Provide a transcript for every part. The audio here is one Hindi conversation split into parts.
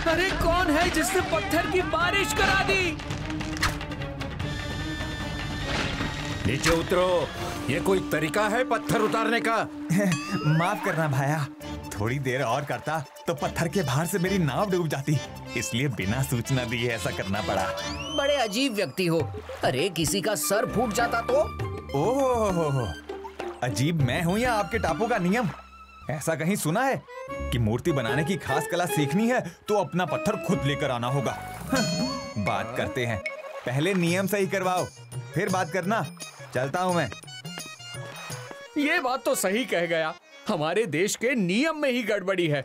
अरे कौन है जिसने पत्थर की बारिश करा दी? नीचे उतरो। ये कोई तरीका है पत्थर उतारने का? माफ करना भाया, थोड़ी देर और करता तो पत्थर के भार से मेरी नाव डूब जाती, इसलिए बिना सूचना दिए ऐसा करना पड़ा। बड़े अजीब व्यक्ति हो। अरे किसी का सर फूट जाता तो? ओह, अजीब मैं हूँ या आपके टापू का नियम? ऐसा कहीं सुना है कि मूर्ति बनाने की खास कला सीखनी है तो अपना पत्थर खुद लेकर आना होगा? बात करते हैं, पहले नियम सही करवाओ, फिर बात करना। चलता हूँ मैं। ये बात तो सही कह गया, हमारे देश के नियम में ही गड़बड़ी है।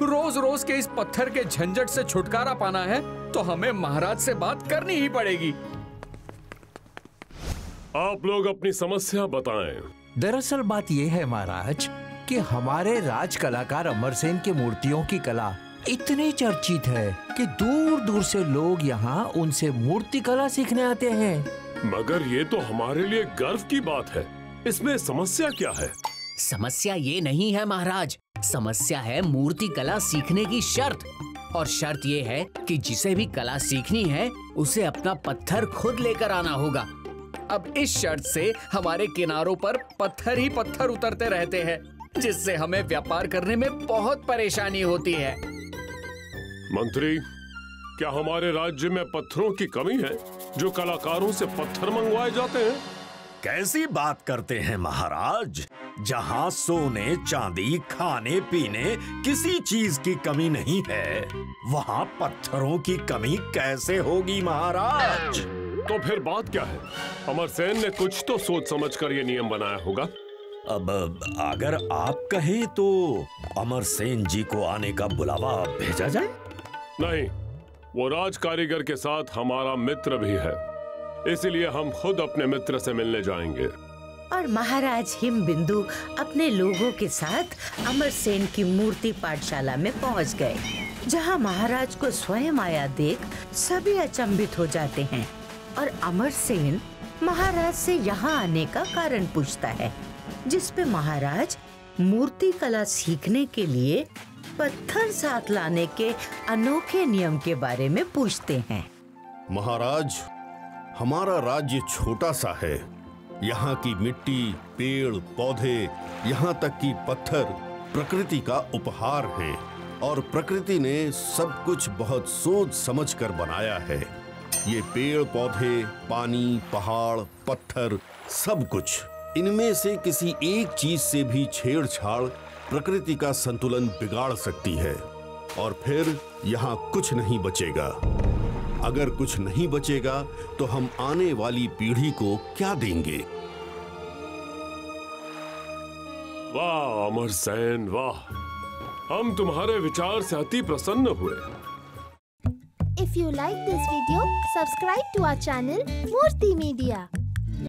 रोज रोज के इस पत्थर के झंझट से छुटकारा पाना है तो हमें महाराज से बात करनी ही पड़ेगी। आप लोग अपनी समस्या बताएं। दरअसल बात यह है महाराज कि हमारे राज कलाकार अमरसेन की मूर्तियों की कला इतनी चर्चित है कि दूर दूर से लोग यहाँ उनसे मूर्ति कला सीखने आते हैं। मगर ये तो हमारे लिए गर्व की बात है, इसमें समस्या क्या है? समस्या ये नहीं है महाराज, समस्या है मूर्ति कला सीखने की शर्त। और शर्त ये है कि जिसे भी कला सीखनी है उसे अपना पत्थर खुद लेकर आना होगा। अब इस शर्त से हमारे किनारों पर पत्थर ही पत्थर उतरते रहते हैं, जिससे हमें व्यापार करने में बहुत परेशानी होती है। मंत्री, क्या हमारे राज्य में पत्थरों की कमी है जो कलाकारों से पत्थर मंगवाए जाते हैं? कैसी बात करते हैं महाराज? जहाँ सोने चांदी खाने पीने किसी चीज की कमी नहीं है, वहाँ पत्थरों की कमी कैसे होगी महाराज? तो फिर बात क्या है? अमरसेन ने कुछ तो सोच समझ कर ये नियम बनाया होगा। अब अगर आप कहें तो अमरसेन जी को आने का बुलावा भेजा जाए? नहीं, वो राज कारीगर के साथ हमारा मित्र भी है, इसीलिए हम खुद अपने मित्र से मिलने जाएंगे। और महाराज हिमबिंदु अपने लोगों के साथ अमरसेन की मूर्ति पाठशाला में पहुंच गए, जहां महाराज को स्वयं आया देख सभी अचंभित हो जाते हैं। और अमरसेन महाराज से यहाँ आने का कारण पूछता है, जिस पे महाराज मूर्ति कला सीखने के लिए पत्थर साथ लाने के अनोखे नियम के बारे में पूछते हैं। महाराज, हमारा राज्य छोटा सा है। यहाँ की मिट्टी, पेड़, पौधे, यहाँ तक कि पत्थर प्रकृति का उपहार हैं और प्रकृति ने सब कुछ बहुत सोच समझ कर बनाया है। ये पेड़ पौधे, पानी, पहाड़, पत्थर, सब कुछ, इनमें से किसी एक चीज से भी छेड़छाड़ प्रकृति का संतुलन बिगाड़ सकती है और फिर यहाँ कुछ नहीं बचेगा। अगर कुछ नहीं बचेगा तो हम आने वाली पीढ़ी को क्या देंगे? वाह अमरसेन, वाह, हम तुम्हारे विचार से अति प्रसन्न हुए। If you like this video, subscribe to our channel Murthy Media.